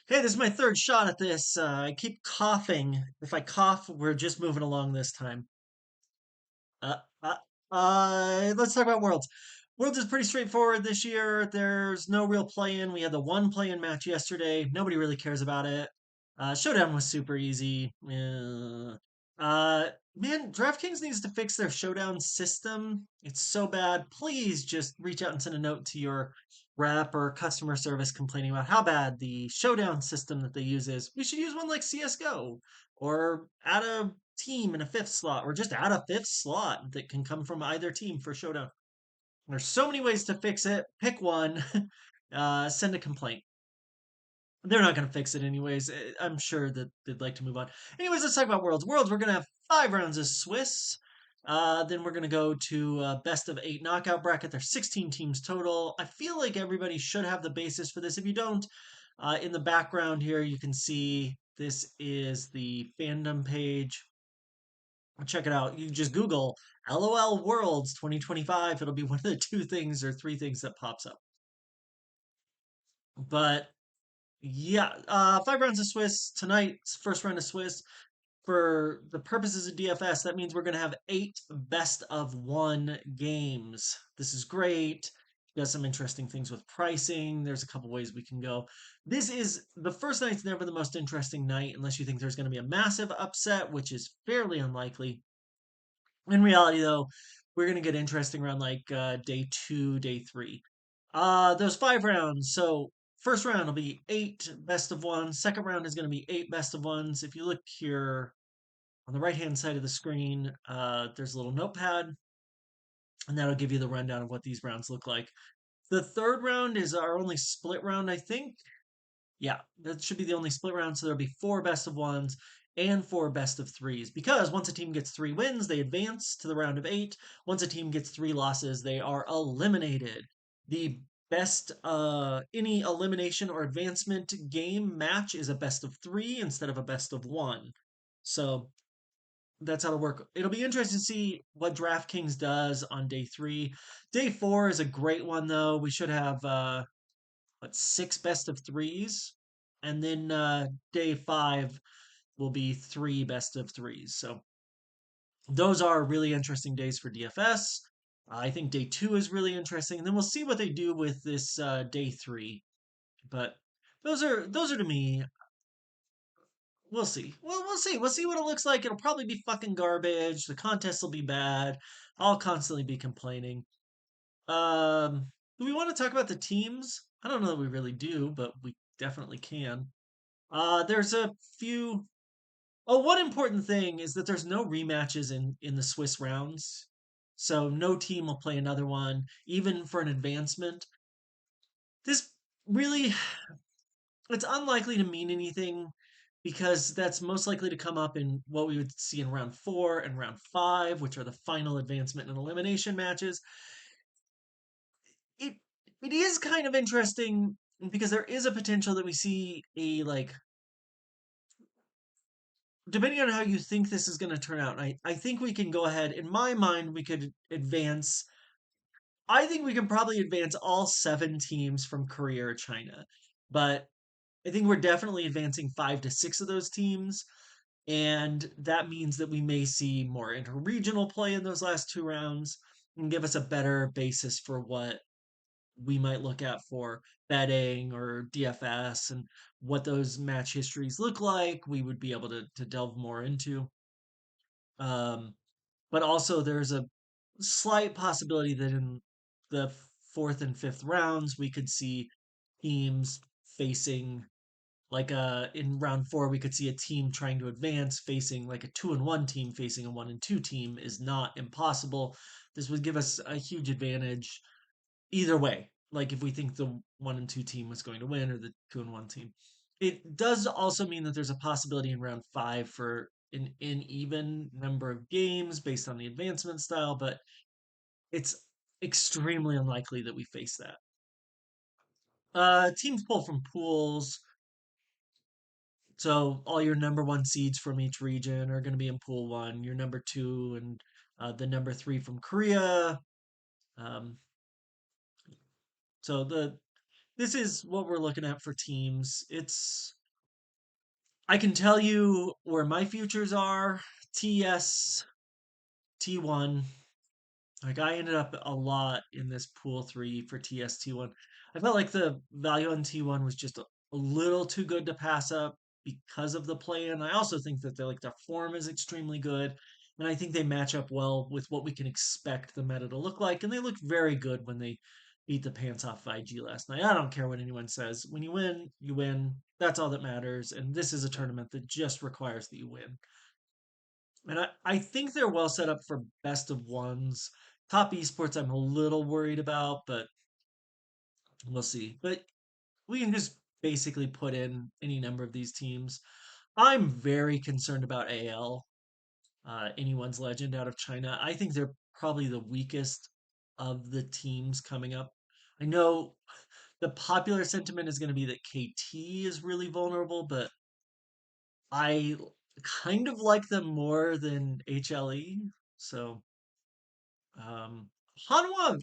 Hey, this is my third shot at this. I keep coughing. If I cough, we're just moving along this time. Uh, uh, let's talk about Worlds. Worlds is pretty straightforward this year. There's no real play-in. We had the one play-in match yesterday. Nobody really cares about it. Showdown was super easy. Man, DraftKings needs to fix their Showdown system. It's so bad. Please just reach out and send a note to your rep or customer service complaining about how bad the Showdown system that they use is. We should use one like CS:GO or add a team in a fifth slot, or just add a fifth slot that can come from either team for Showdown. There's so many ways to fix it. Pick one. Send a complaint. They're not going to fix it anyways. I'm sure that they'd like to move on. Anyways, let's talk about Worlds. Worlds, we're going to have 5 rounds of Swiss. Then we're going to go to best of 8 knockout bracket. There's 16 teams total. I feel like everybody should have the basis for this. If you don't, in the background here, you can see this is the fandom page. Check it out. You just Google LOL Worlds 2025. It'll be one of the two things or three things that pops up. But yeah, 5 rounds of Swiss tonight. First round of Swiss. For the purposes of DFS, that means we're going to have 8 best of 1 games. This is great. Got some interesting things with pricing. There's a couple ways we can go. This is the first night's never the most interesting night unless you think there's going to be a massive upset, which is fairly unlikely. In reality, though, we're going to get interesting around like day 2, day 3. Those 5 rounds. So first round will be 8 best of 1. Second round is going to be 8 best of 1s. If you look here on the right hand side of the screen, there's a little notepad, and that'll give you the rundown of what these rounds look like. The third round is our only split round, I think. Yeah, that should be the only split round. So there'll be 4 best of 1s and 4 best of 3s. Because once a team gets 3 wins, they advance to the round of 8. Once a team gets 3 losses, they are eliminated. The best any elimination or advancement game match is a best of 3 instead of a best of 1. So that's how it'll work. It'll be interesting to see what DraftKings does on day 3. Day 4 is a great one though. We should have 6 best of 3s, and then day 5 will be 3 best of 3s. So those are really interesting days for DFS. I think day 2 is really interesting, and then we'll see what they do with this day 3. But those are to me. We'll see. We'll see. We'll see what it looks like. It'll probably be fucking garbage. The contest will be bad. I'll constantly be complaining. Do we want to talk about the teams? I don't know that we really do, but we definitely can. There's a few. Oh, one important thing is that there's no rematches in the Swiss rounds, so no team will play another one, even for an advancement. This really, it's unlikely to mean anything because that's most likely to come up in what we would see in round 4 and round 5, which are the final advancement and elimination matches. It it is kind of interesting because there is a potential that we see a like, depending on how you think this is going to turn out. I think we can go ahead. In my mind, we could advance. I think we can probably advance all 7 teams from Korea or China, but I think we're definitely advancing 5 to 6 of those teams. And that means that we may see more interregional play in those last 2 rounds and give us a better basis for what we might look at for betting or DFS and what those match histories look like. We would be able to delve more into. Um, but also, there's a slight possibility that in the fourth and fifth rounds, we could see teams facing like in round 4 we could see a team trying to advance facing like a 2-1 team facing a 1-2 team is not impossible. This would give us a huge advantage either way. Like if we think the 1-2 team was going to win or the 2-1 team. It does also mean that there's a possibility in round 5 for an even number of games based on the advancement style, but it's extremely unlikely that we face that. Teams pull from pools. So all your number 1 seeds from each region are going to be in pool 1. Your number 2 and the number 3 from Korea. Um, so this is what we're looking at for teams. It's I can tell you where my futures are. TS T1. Like I ended up a lot in this pool three for TST1. I felt like the value on T1 was just a little too good to pass up because of the play in. I also think that their form is extremely good. And I think they match up well with what we can expect the meta to look like. And they looked very good when they beat the pants off 5G last night. I don't care what anyone says. When you win, you win. That's all that matters. And this is a tournament that just requires that you win. And I think they're well set up for best of ones. Top esports, I'm a little worried about, but we'll see. But we can just basically put in any number of these teams. I'm very concerned about AL, anyone's legend out of China. I think they're probably the weakest of the teams coming up. I know the popular sentiment is going to be that KT is really vulnerable, but I kind of like them more than HLE. So Um, Hanwha,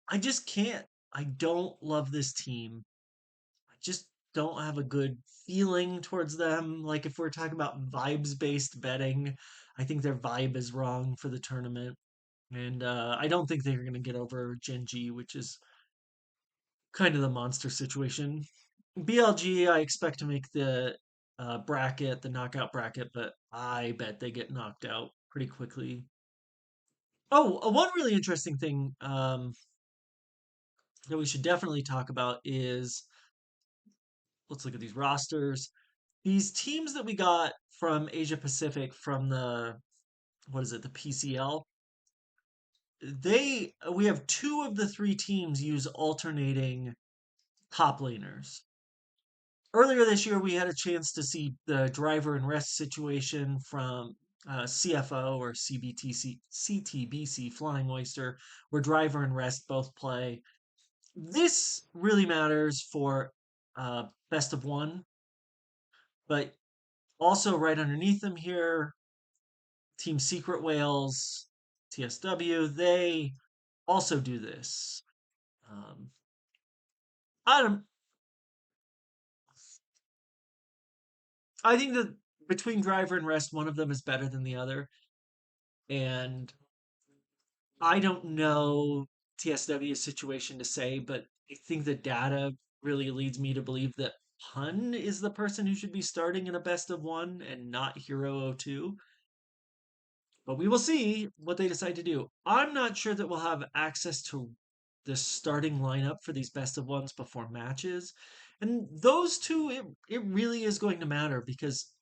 I just can't. I don't love this team. I just don't have a good feeling towards them. Like if we're talking about vibes-based betting, I think their vibe is wrong for the tournament, and I don't think they're going to get over Genji, which is kind of the monster situation. BLG, I expect to make the bracket, the knockout bracket, but I bet they get knocked out pretty quickly. Oh, one really interesting thing that we should definitely talk about is let's look at these rosters. These teams that we got from Asia Pacific from the what is it, the PCL? We have two of the three teams use alternating top laners. Earlier this year, we had a chance to see the driver and rest situation from CFO or CTBC Flying Oyster, where driver and rest both play. This really matters for best of one, but also right underneath them here, Team Secret Whales, TSW, they also do this. Um, I don't. I think that between driver and rest, one of them is better than the other, and I don't know TSW's situation to say, but I think the data really leads me to believe that Hun is the person who should be starting in a best of one and not Hero 02. But we will see what they decide to do. I'm not sure that we'll have access to the starting lineup for these best of ones before matches. And those two, it really is going to matter because,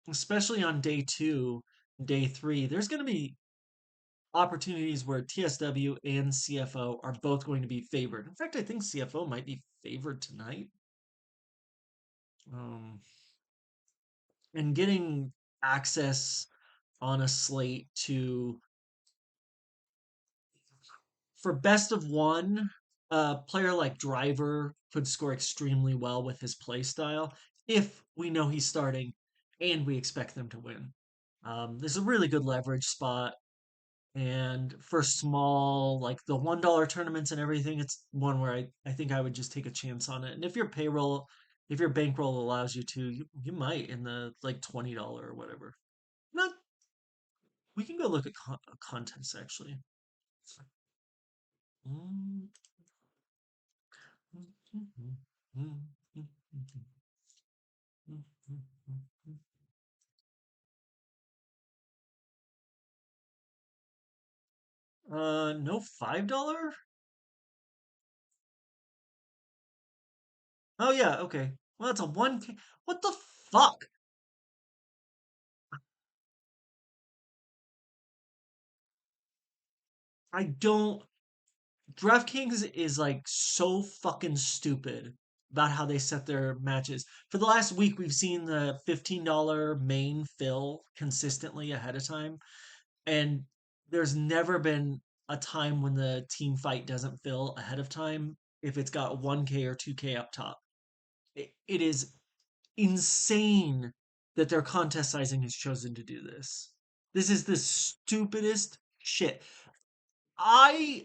especially on day two, day three, there's going to be opportunities where TSW and CFO are both going to be favored. In fact, I think CFO might be favored tonight. Um, and getting access on a slate to for best of one, a player like Driver could score extremely well with his play style if we know he's starting and we expect them to win. There's a really good leverage spot. And for small, like the $1 tournaments and everything, it's one where I think I would just take a chance on it. And if your bankroll allows you to, you might in the like $20 or whatever. Not, we can go look at contests actually. Mm. No $5? Oh yeah, okay. Well, that's a 1K. What the fuck? I don't. DraftKings is like so fucking stupid about how they set their matches. For the last week, we've seen the $15 main fill consistently ahead of time, and there's never been a time when the team fight doesn't fill ahead of time if it's got 1K or 2K up top. It is insane that their contest sizing has chosen to do this. This is the stupidest shit. I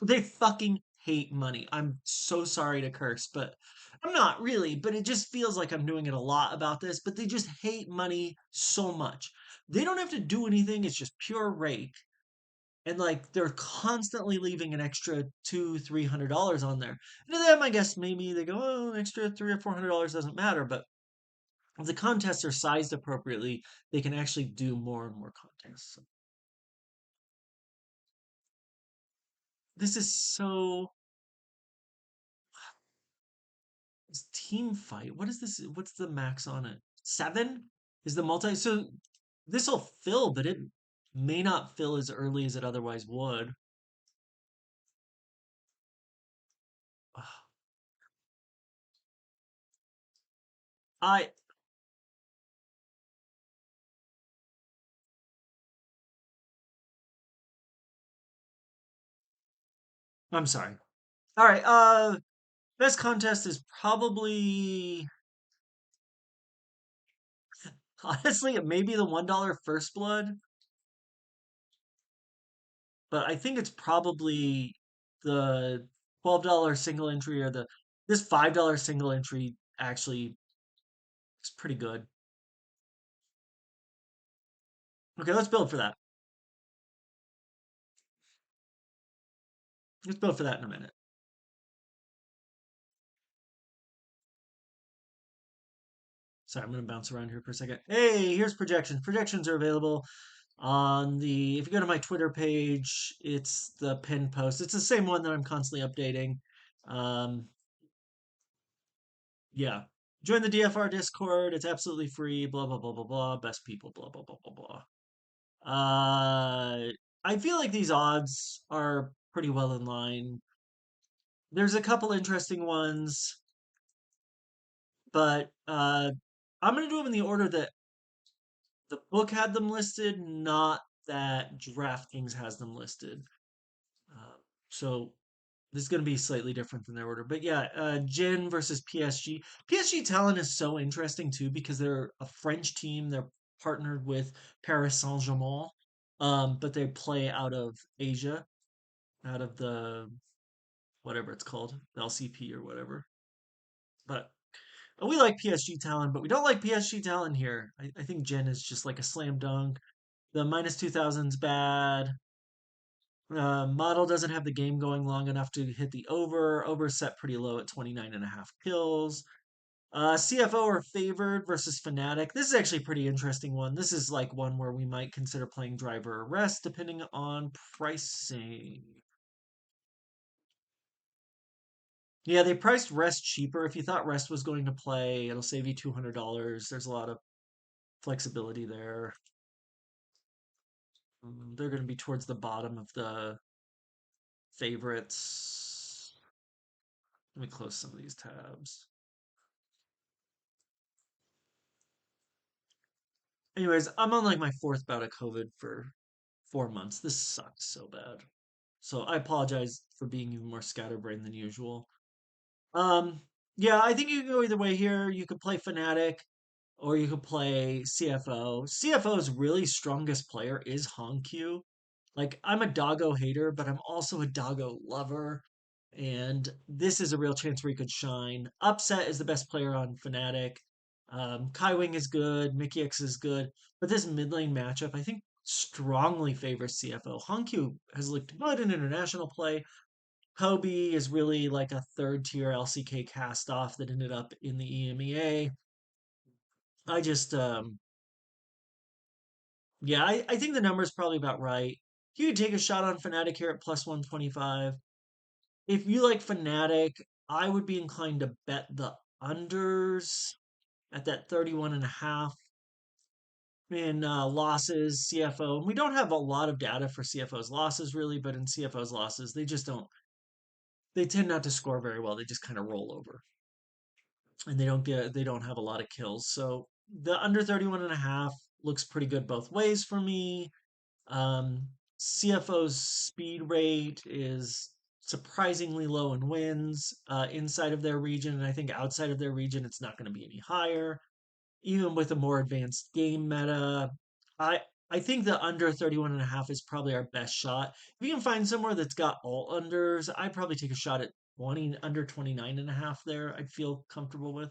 they fucking hate money. I'm so sorry to curse, but I'm not really, but it just feels like I'm doing it a lot about this, but they just hate money so much. They don't have to do anything, it's just pure rake. And like they're constantly leaving an extra $200-300 on there. And to them, I guess maybe they go, oh, an extra $300 or $400 doesn't matter, but if the contests are sized appropriately, they can actually do more and more contests. So this is so this team fight. What is this? What's the max on it? 7 is the multi. So this will fill, but it may not fill as early as it otherwise would. I I'm sorry. All right. Best contest is probably honestly it may be the $1 first blood, but I think it's probably the $12 single entry or the this $5 single entry actually is pretty good. Okay, let's build for that. Let's build for that in a minute. Sorry, I'm gonna bounce around here for a second. Hey, here's projections. Projections are available on the if you go to my Twitter page, it's the pinned post. It's the same one that I'm constantly updating. Um, yeah. Join the DFR Discord. It's absolutely free. Blah blah blah blah blah. Best people. Blah blah blah blah blah. I feel like these odds are pretty well in line. There's a couple interesting ones, but I'm gonna do them in the order that the book had them listed, not that DraftKings has them listed. Uh, so this is going to be slightly different than their order. But yeah, Jin versus PSG. PSG talent is so interesting too because they're a French team. They're partnered with Paris Saint-Germain, but they play out of Asia, out of the whatever it's called, LCP or whatever. But we like PSG talent, but we don't like PSG talent here. I think Jin is just like a slam dunk. The minus 2000's bad. Model doesn't have the game going long enough to hit the over. Over set pretty low at 29.5 kills. CFO are favored versus Fnatic. This is actually a pretty interesting one. This is like one where we might consider playing driver or rest depending on pricing. Yeah, they priced rest cheaper. If you thought rest was going to play, it'll save you $200. There's a lot of flexibility there. They're going to be towards the bottom of the favorites. Let me close some of these tabs. Anyways, I'm on like my fourth bout of COVID for 4 months. This sucks so bad. So I apologize for being even more scatterbrained than usual. Um, yeah, I think you can go either way here. You could play Fnatic or you could play CFO. CFO's really strongest player is Honkyu. Like I'm a doggo hater, but I'm also a doggo lover. And this is a real chance where he could shine. Upset is the best player on Fnatic. Kai Wing is good. Mickey X is good. But this mid lane matchup, I think, strongly favors CFO. Honkyu has looked good in international play. Kobe is really like a third tier LCK cast off that ended up in the EMEA. I just, yeah, I think the number is probably about right. You could take a shot on Fnatic here at plus 125. If you like Fnatic, I would be inclined to bet the unders at that 31.5 in losses, CFO. And we don't have a lot of data for CFO's losses really, but in CFO's losses, they just don't, they tend not to score very well. They just kind of roll over and they don't have a lot of kills. So the under 31.5 looks pretty good both ways for me. Um, CFO's speed rate is surprisingly low in wins inside of their region, and I think outside of their region, it's not going to be any higher. Even with a more advanced game meta, I I think the under 31.5 is probably our best shot. If you can find somewhere that's got all unders, I'd probably take a shot at 20, under 29.5 there. I'd feel comfortable with.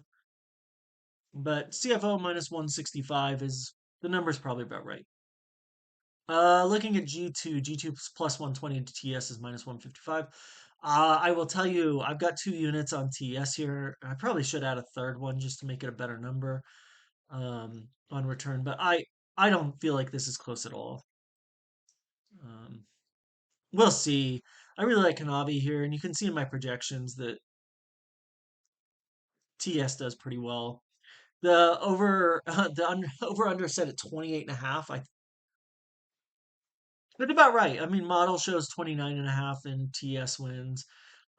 But CFO minus 165 is the number's probably about right. Looking at G2 plus 120 to TS is minus 155. I will tell you, I've got 2 units on TS here. I probably should add a third one just to make it a better number on return, but I don't feel like this is close at all. Um, we'll see. I really like Kanavi here, and you can see in my projections that TS does pretty well. The over over under set at 28.5. That's about right. I mean, model shows 29.5 and TS wins.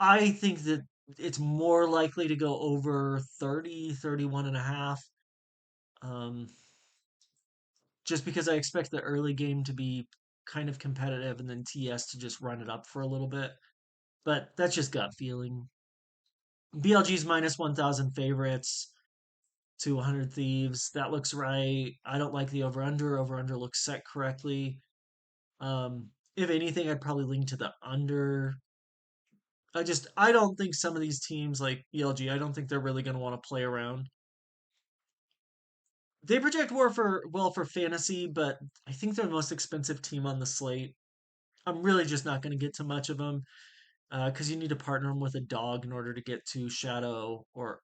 I think that it's more likely to go over 30, 31.5. Um, just because I expect the early game to be kind of competitive and then TS to just run it up for a little bit. But that's just gut feeling. BLG's minus 1,000 favorites to 100 Thieves. That looks right. I don't like the over under. Over under looks set correctly. If anything, I'd probably lean to the under. I don't think some of these teams like ELG, I don't think they're really going to want to play around. They project well for fantasy, but I think they're the most expensive team on the slate. I'm really just not going to get to much of them because you need to partner them with a dog in order to get to Shadow or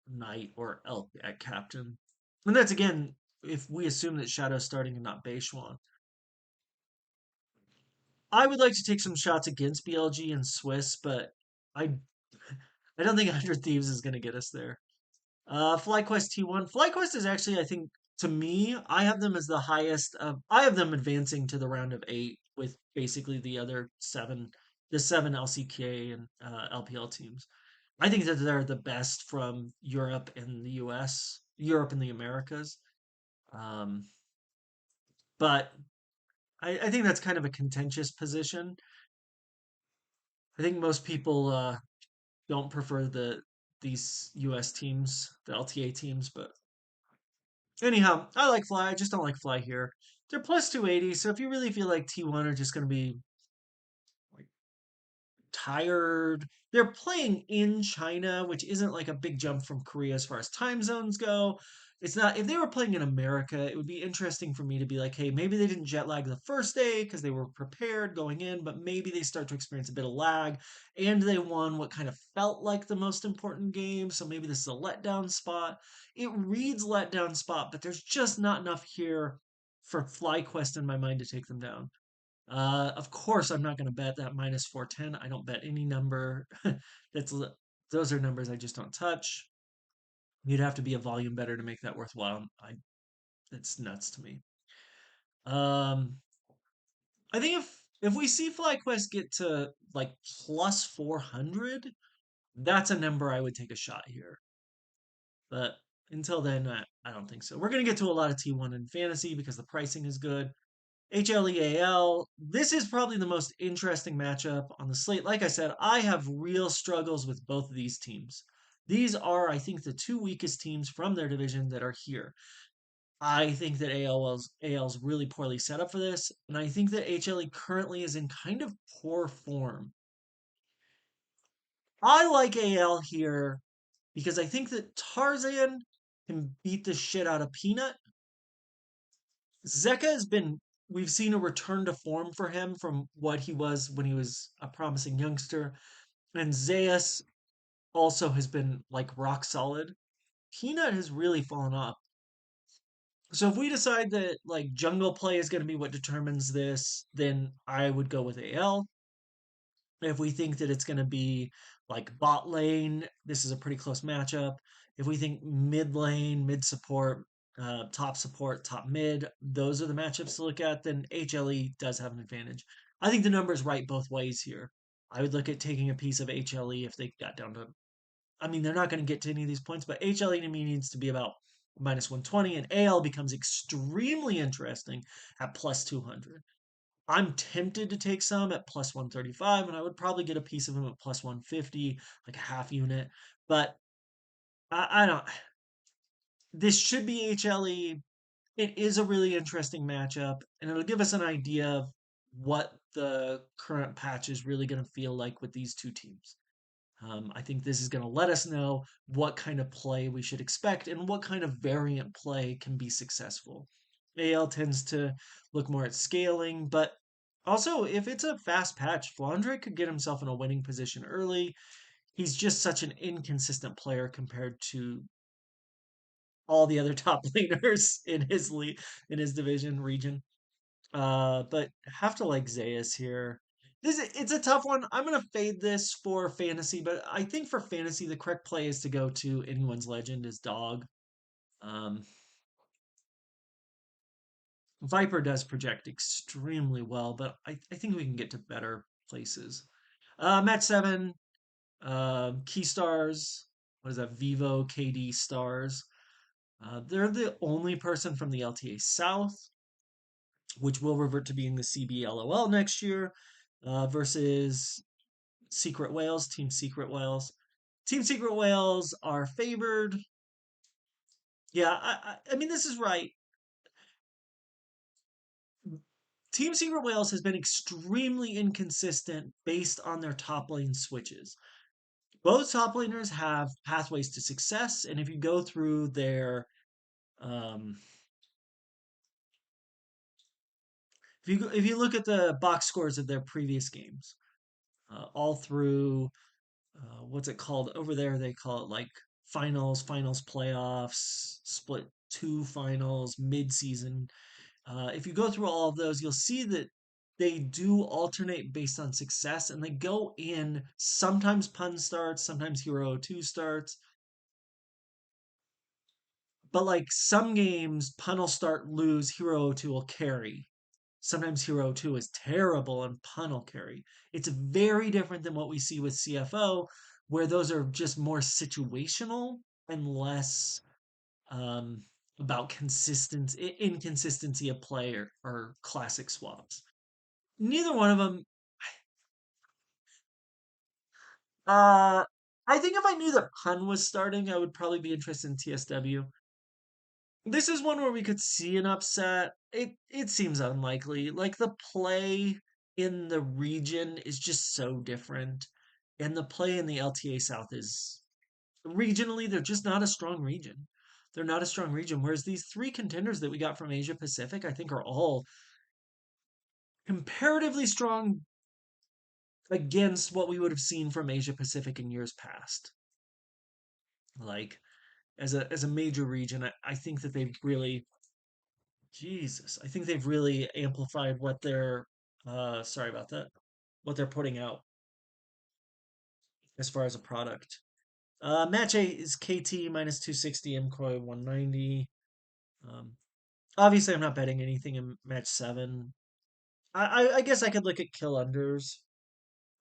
Knight or Elk at Captain. And that's again if we assume that Shadow's starting and not Beishuan. I would like to take some shots against BLG and Swiss, but I I don't think 100 Thieves is going to get us there. FlyQuest T1. FlyQuest is actually, I think, to me, I have them as the highest. I have them advancing to the round of 8 with basically the other the seven LCK and LPL teams. I think that they're the best from Europe and the US, Europe and the Americas. Um, but I think that's kind of a contentious position. I think most people don't prefer these US teams, the LTA teams, but anyhow, I like Fly. I just don't like Fly here. They're plus 280, so if you really feel like T1 are just going to be like tired, they're playing in China, which isn't like a big jump from Korea as far as time zones go. It's not, if they were playing in America, it would be interesting for me to be like, hey, maybe they didn't jet lag the first day because they were prepared going in, but maybe they start to experience a bit of lag and they won what kind of felt like the most important game. So maybe this is a letdown spot. It reads letdown spot, but there's just not enough here for FlyQuest in my mind to take them down. Of course, I'm not going to bet that minus 410. I don't bet any number. That's those are numbers I just don't touch. You'd have to be a volume better to make that worthwhile. It's nuts to me. Um, I think if we see FlyQuest get to like plus 400, that's a number I would take a shot here. But until then, I don't think so. We're going to get to a lot of T1 in fantasy because the pricing is good. HLEAL, this is probably the most interesting matchup on the slate. Like I said, I have real struggles with both of these teams. These are, I think, the two weakest teams from their division that are here. I think that AL's really poorly set up for this, and I think that HLE currently is in kind of poor form. I like AL here because I think that Tarzan can beat the shit out of Peanut. Zeka has been, we've seen a return to form for him from what he was when he was a promising youngster. And Zayas also has been like rock solid. Peanut has really fallen off. So if we decide that like jungle play is going to be what determines this, then I would go with AL. If we think that it's going to be like bot lane, this is a pretty close matchup. If we think mid lane, mid support, support, top mid, those are the matchups to look at, then HLE does have an advantage. I think the number is right both ways here. I would look at taking a piece of HLE if they got down to, I mean, they're not going to get to any of these points, but HLE to me needs to be about minus 120, and AL becomes extremely interesting at plus 200. I'm tempted to take some at plus 135, and I would probably get a piece of them at plus 150, like a half unit. But I don't. This should be HLE. It is a really interesting matchup, and it'll give us an idea of what the current patch is really going to feel like with these two teams. I think this is going to let us know what kind of play we should expect and what kind of variant play can be successful. AL tends to look more at scaling, but also if it's a fast patch, Flandre could get himself in a winning position early. He's just such an inconsistent player compared to all the other top laners in his division region. But have to like Zeus here. It's a tough one. I'm gonna fade this for fantasy, but I think for fantasy the correct play is to go to anyone's legend is dog. Um, Viper does project extremely well, but I think we can get to better places. Match seven, key stars. What is that? Vivo KD stars. They're the only person from the LTA South, which will revert to being the CBLOL next year, versus Secret Whales, Team Secret Whales. Team Secret Whales are favored. Yeah, I mean, this is right. Team Secret Whales has been extremely inconsistent based on their top lane switches. Both top laners have pathways to success, and if you go through their um, if you look at the box scores of their previous games, all through what's it called over there? They call it like finals, playoffs, split two finals, mid-season. If you go through all of those, you'll see that they do alternate based on success, and they go in sometimes pun starts, sometimes hero 2 starts. But like some games, pun will start, lose, hero 2 will carry. Sometimes hero 2 is terrible and pun will carry. It's very different than what we see with CFO, where those are just more situational and less um, about consistency, inconsistency of play or classic swaps. Neither one of them. Uh, I think if I knew that pun was starting, I would probably be interested in TSW. This is one where we could see an upset. It seems unlikely. Like the play in the region is just so different, and the play in the LTA South is regionally they're just not a strong region. They're not a strong region. Whereas these three contenders that we got from Asia Pacific, I think, are all comparatively strong against what we would have seen from Asia Pacific in years past. Like as a major region, I think that they've really Jesus, I think they've really amplified what they're sorry about that, what they're putting out as far as a product. Match 8 is KT minus 260, MCOY 190. Um, Obviously, I'm not betting anything in match 7. I guess I could look at kill unders.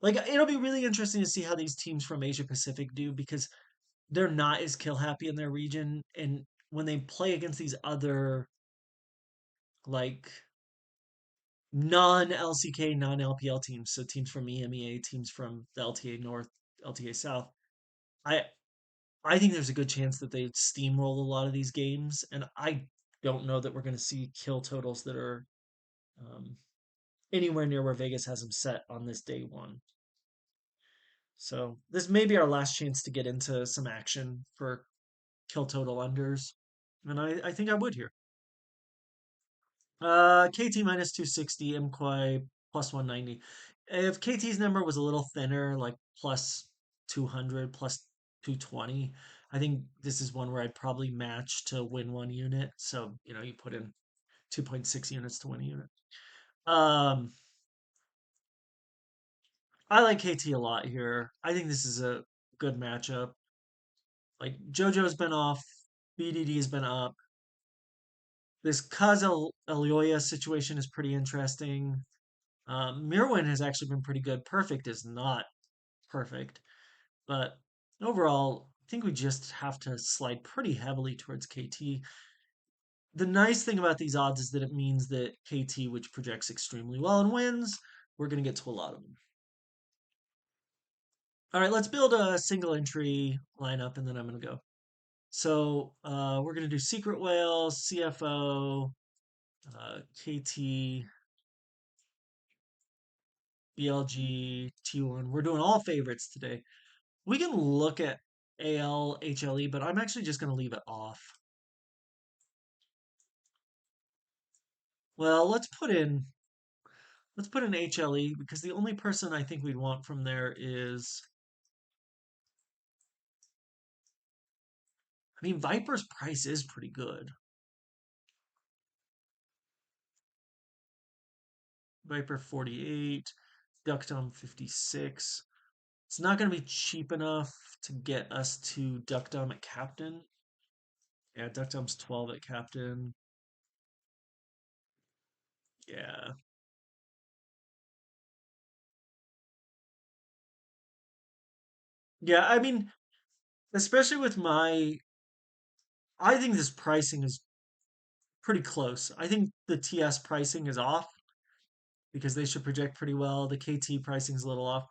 Like, it'll be really interesting to see how these teams from Asia Pacific do because they're not as kill happy in their region. And when they play against these other, like, non LCK, non LPL teams, so teams from EMEA, teams from the LTA North, LTA South, I I think there's a good chance that they steamroll a lot of these games, and I don't know that we're going to see kill totals that are um, anywhere near where Vegas has them set on this day one. So this may be our last chance to get into some action for kill total unders, and I think I would here. KT minus 260, MQuai plus 190. If KT's number was a little thinner, like plus 200, plus 220, I think this is one where I'd probably match to win 1 unit. So, you put in 2.6 units to win a unit. Um, I like KT a lot here. I think this is a good matchup. Like JoJo's been off, BDD has been up. This Kaz Elioya situation is pretty interesting. Mirwin has actually been pretty good. Perfect is not perfect, but overall, I think we just have to slide pretty heavily towards KT. The nice thing about these odds is that it means that KT, which projects extremely well and wins, we're going to get to a lot of them. All right, let's build a single entry lineup and then I'm going to go. So we're gonna do Secret Whales, CFO, KT, BLG, T1. We're doing all favorites today. We can look at AL, HLE, but I'm actually just gonna leave it off. Well, let's put in HLE because the only person I think we'd want from there is, I mean, Viper's price is pretty good. Viper 48, Duckdom 56. It's not going to be cheap enough to get us to Duckdom at captain. Yeah, Duckdom's 12 at captain. Yeah. Yeah, I mean, especially with I think this pricing is pretty close. I think the TS pricing is off because they should project pretty well. The KT pricing is a little off.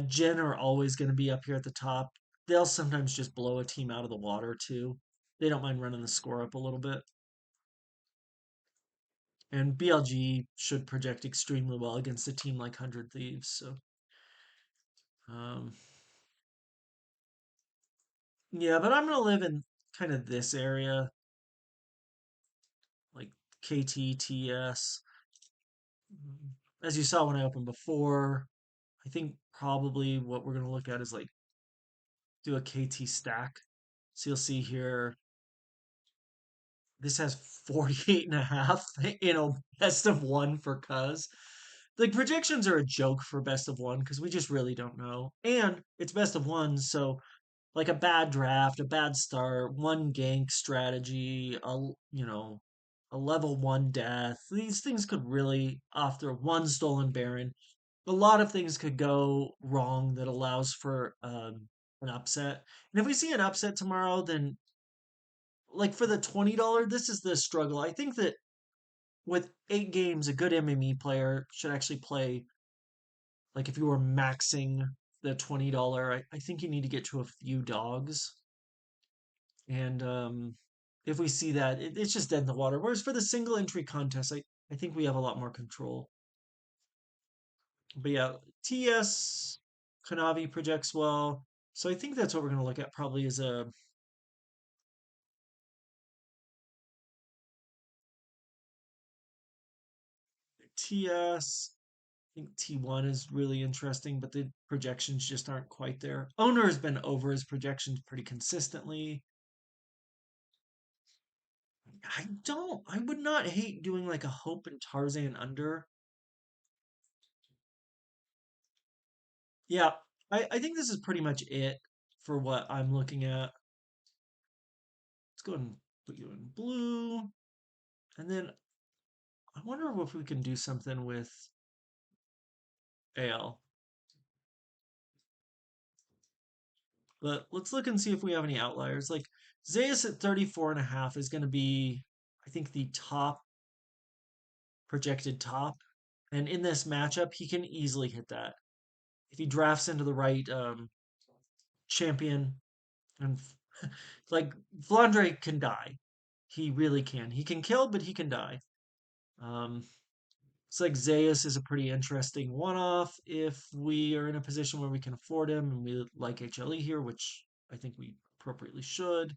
Gen are always going to be up here at the top. They'll sometimes just blow a team out of the water too. They don't mind running the score up a little bit. And BLG should project extremely well against a team like 100 Thieves. So, um, yeah, but I'm going to live in kind of this area, like KTTS. As you saw when I opened before, I think probably what we're going to look at is like do a KT stack. So you'll see here, this has 48 and a half, best of one for Cuz. The projections are a joke for best of one because we just really don't know. And it's best of one, so like a bad draft, a bad start, one gank strategy, a level one death. These things could really, after one stolen Baron, a lot of things could go wrong that allows for an upset. And if we see an upset tomorrow, then like for the $20, this is the struggle. I think that with 8 games, a good MME player should actually play. Like if you were maxing the $20, I think you need to get to a few dogs. And if we see that, it's just dead in the water. Whereas for the single entry contest, I think we have a lot more control. But yeah, TS Kanavi projects well. So I think that's what we're going to look at probably as a TS. I think T1 is really interesting, but the projections just aren't quite there. Owner has been over his projections pretty consistently. I would not hate doing like a Hope and Tarzan under. Yeah, I think this is pretty much it for what I'm looking at. Let's go ahead and put you in blue. And then I wonder if we can do something with AL. But let's look and see if we have any outliers. Like Zayas at 34 and a half is going to be, I think, the top projected top. And in this matchup, he can easily hit that. If he drafts into the right champion, and like Flandre can die. He really can. He can kill, but he can die. Um, it's like Zayas is a pretty interesting one-off if we are in a position where we can afford him and we like HLE here, which I think we appropriately should.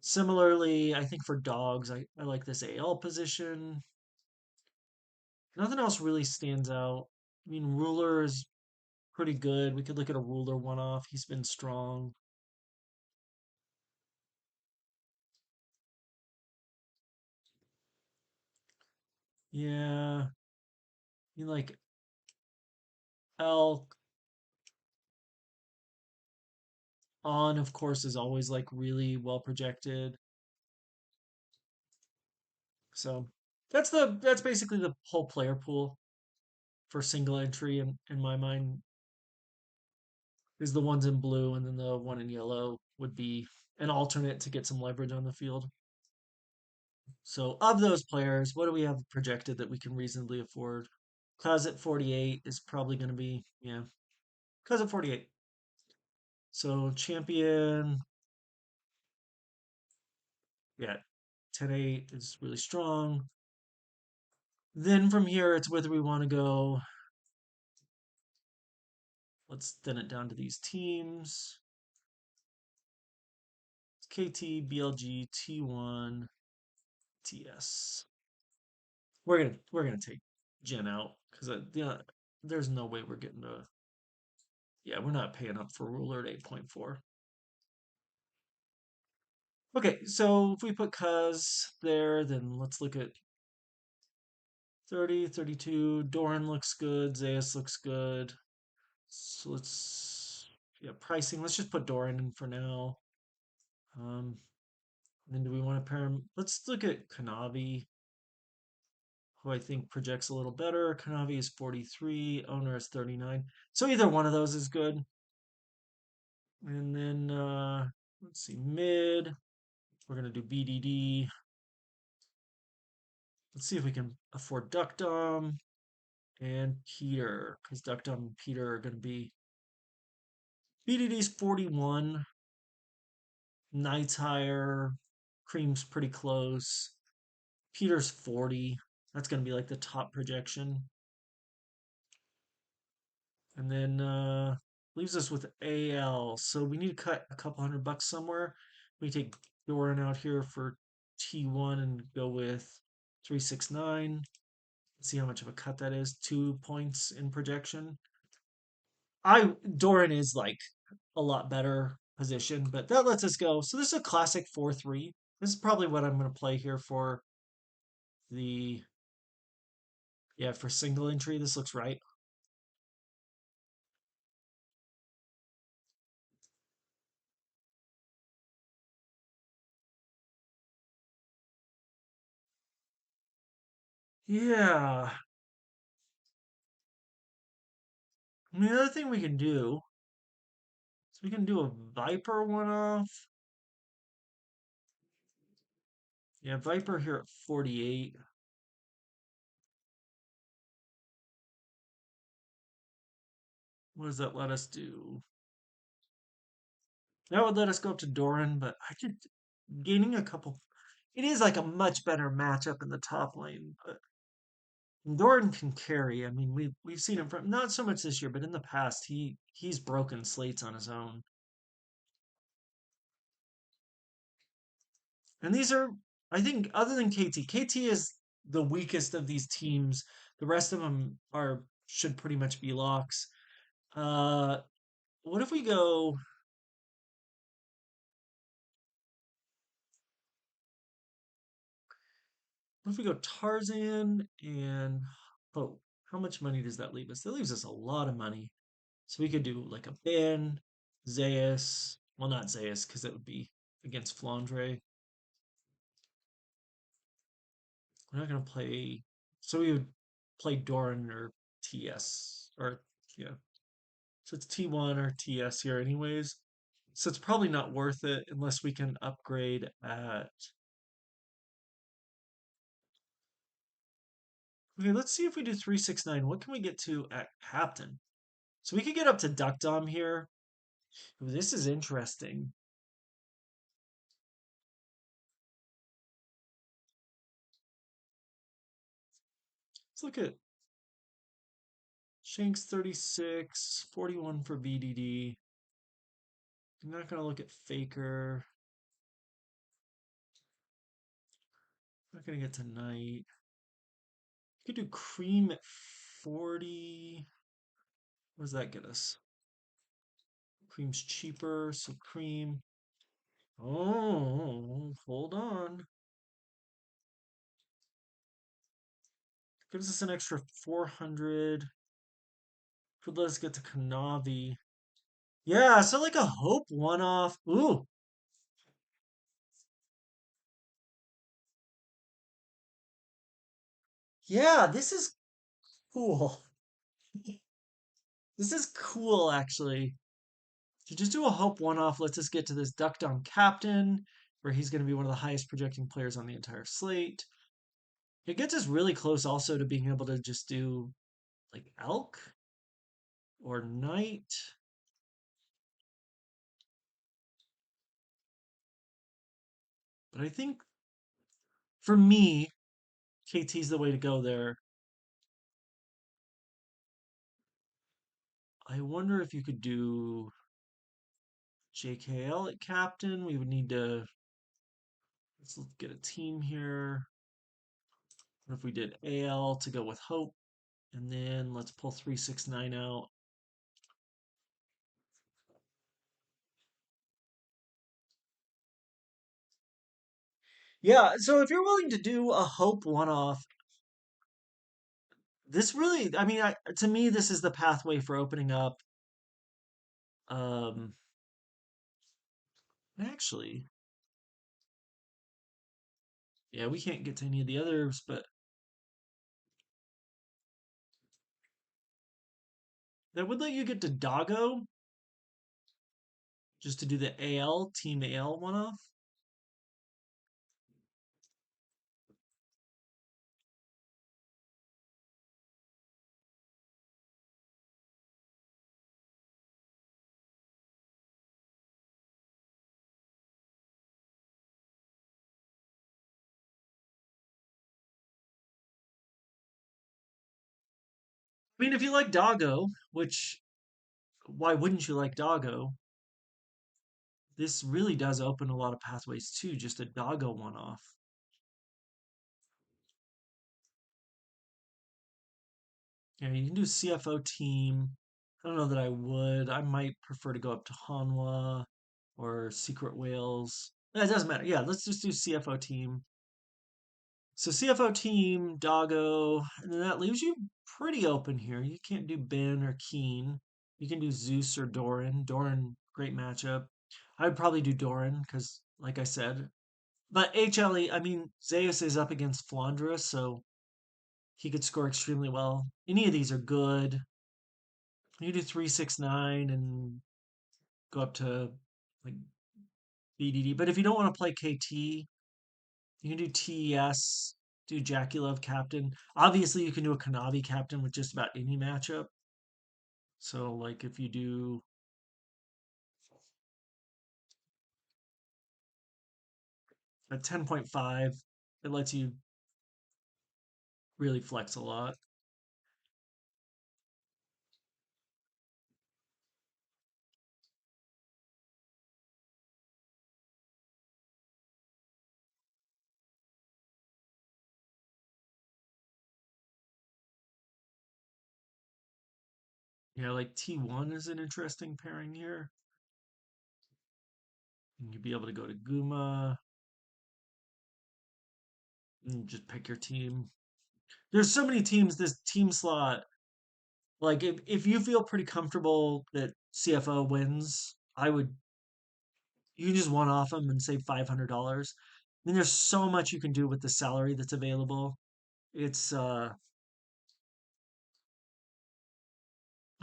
Similarly, I think for dogs, I like this AL position. Nothing else really stands out. I mean, Ruler is pretty good. We could look at a Ruler one-off. He's been strong. Yeah, you like Elk on, of course, is always like really well projected. So that's basically the whole player pool for single entry in my mind is the ones in blue and then the one in yellow would be an alternate to get some leverage on the field. So of those players, what do we have projected that we can reasonably afford? Closet 48 is probably going to be, yeah, Closet 48. So champion, Yeah, 10-8 is really strong. Then from here, it's whether we want to go. Let's thin it down to these teams. KT, BLG, T1, TS. We're gonna take Gen out because yeah, there's no way we're getting a. Yeah, we're not paying up for ruler at 8.4. Okay, so if we put Cuz there, then let's look at 30, 32. Doran looks good. Zayas looks good. So let's, yeah, pricing. Let's just put Doran in for now. Um, then do we want to pair him? Let's look at Kanavi, who I think projects a little better. Kanavi is 43. Owner is 39. So either one of those is good. And then let's see, mid. We're gonna do BDD. Let's see if we can afford Duck Dom and Peter, because Duck Dom and Peter are gonna be BDD's 41. Knight's higher. Cream's pretty close. Peter's 40. That's gonna be like the top projection. And then leaves us with AL. So we need to cut a couple $100 somewhere. We take Doran out here for T1 and go with 369. Let's see how much of a cut that is. 2 points in projection. Doran is like a lot better position, but that lets us go. So this is a classic 4-3. This is probably what I'm going to play here for the, yeah, for single entry. This looks right. Yeah. I mean, the other thing we can do is we can do a Viper one off. Yeah, Viper here at 48. What does that let us do? That would let us go up to Doran, but I could gaining a couple. It is like a much better matchup in the top lane, but Doran can carry. I mean, we've seen him from not so much this year, but in the past he's broken slates on his own. And these are, I think, other than KT is the weakest of these teams. The rest of them are should pretty much be locks. Uh, what if we go? What if we go Tarzan and Hope? How much money does that leave us? That leaves us a lot of money. So we could do like a Ben, Zayas. Well, not Zayas because it would be against Flandre. We're not gonna play. So we would play Doran or TS or yeah. So it's T1 or TS here, anyways. So it's probably not worth it unless we can upgrade at. Okay, let's see if we do 369. What can we get to at Captain? So we could get up to Duck Dom here. Ooh, this is interesting. Let's look at Shanks 36, 41 for BDD. I'm not going to look at Faker. I'm not going to get to Knight. You could do Cream at 40. What does that get us? Cream's cheaper, so Cream. Oh, hold on. Gives us an extra 400. Could let us get to Kanavi. Yeah, so like a Hope one-off. Ooh, yeah, this is cool. This is cool, actually. To just do a Hope one-off lets us get to this Duck Down Captain, where he's going to be one of the highest projecting players on the entire slate. It gets us really close also to being able to just do like Elk or Knight. But I think For me, KT's the way to go there. I wonder if you could do JKL at captain. We would need to let's get a team here. What if we did AL to go with Hope? And then let's pull 369 out. Yeah, so if you're willing to do a Hope one off, this really, I mean, to me, this is the pathway for opening up. Um, actually, yeah, we can't get to any of the others, but that would let you get to Doggo just to do the AL, Team AL one off. I mean, if you like Doggo, which why wouldn't you like Doggo? This really does open a lot of pathways too, just a Doggo one off. Yeah, you can do CFO team. I don't know that I would. I might prefer to go up to Hanwha or Secret Whales. It doesn't matter. Yeah, let's just do CFO team. So CFO team, Doggo, and then that leaves you pretty open here. You can't do Ben or Keen. You can do Zeus or Doran. Doran, great matchup. I would probably do Doran because, like I said, but HLE, I mean, Zeus is up against Flandra, so he could score extremely well. Any of these are good. You do 369 and go up to like BDD. But if you don't want to play KT, you can do TES, do Jackie Love captain. Obviously, you can do a Kanavi captain with just about any matchup. So, like if you do a 10.5, it lets you really flex a lot. Yeah, like T1 is an interesting pairing here. You'd be able to go to Guma and just pick your team. There's so many teams this team slot. Like if you feel pretty comfortable that CFO wins, I would you can just one off them and save $500. Then there's so much you can do with the salary that's available. It's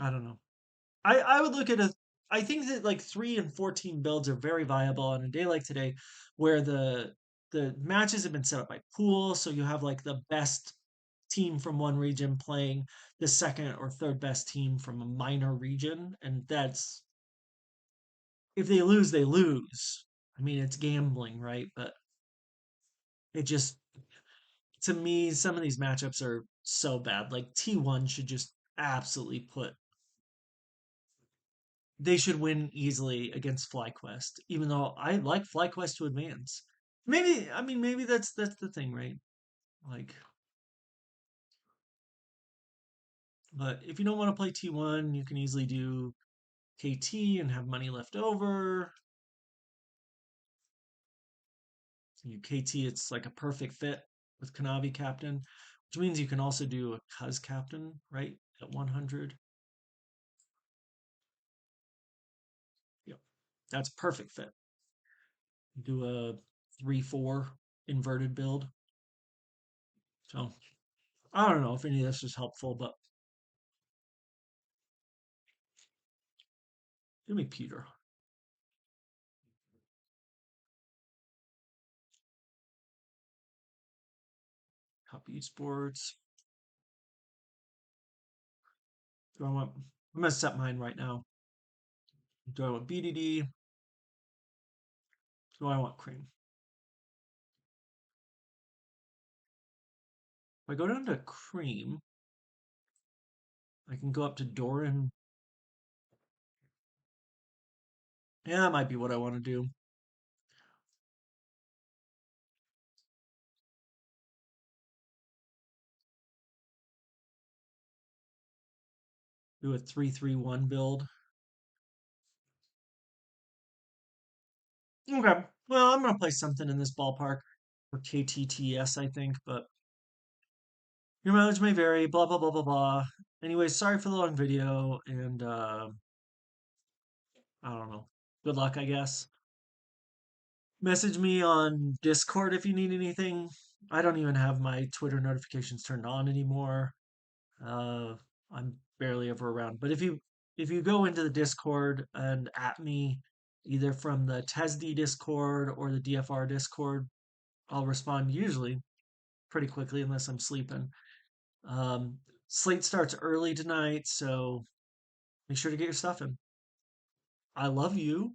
I don't know. I would look at a I think that like 3 and 14 builds are very viable on a day like today where the matches have been set up by pool, so you have like the best team from one region playing the second or third best team from a minor region, and that's if they lose, they lose. I mean, it's gambling, right? But it just to me, some of these matchups are so bad. Like T1 should just absolutely put they should win easily against FlyQuest, even though I like FlyQuest to advance. Maybe I mean maybe that's the thing, right? Like, but if you don't want to play T1, you can easily do KT and have money left over. You KT, it's like a perfect fit with Kanavi captain, which means you can also do a Cuz captain, right? At 100. Yep. That's perfect fit. Do a 3-4 inverted build. So I don't know if any of this is helpful, but give me Peter. Top esports. Do I want? I'm gonna set mine right now. Do I want BDD? Do I want cream? If I go down to cream, I can go up to Doran. Yeah, that might be what I want to do. Do a 3-3-1 build. Okay. Well, I'm gonna play something in this ballpark for KTTS, I think, but your mileage may vary. Blah blah blah blah blah. Anyway, sorry for the long video, and I don't know. Good luck, I guess. Message me on Discord if you need anything. I don't even have my Twitter notifications turned on anymore. Uh, I'm barely ever around. But if you go into the Discord and at me, either from the TESD Discord or the DFR Discord, I'll respond usually pretty quickly unless I'm sleeping. Um, Slate starts early tonight, so make sure to get your stuff in. I love you.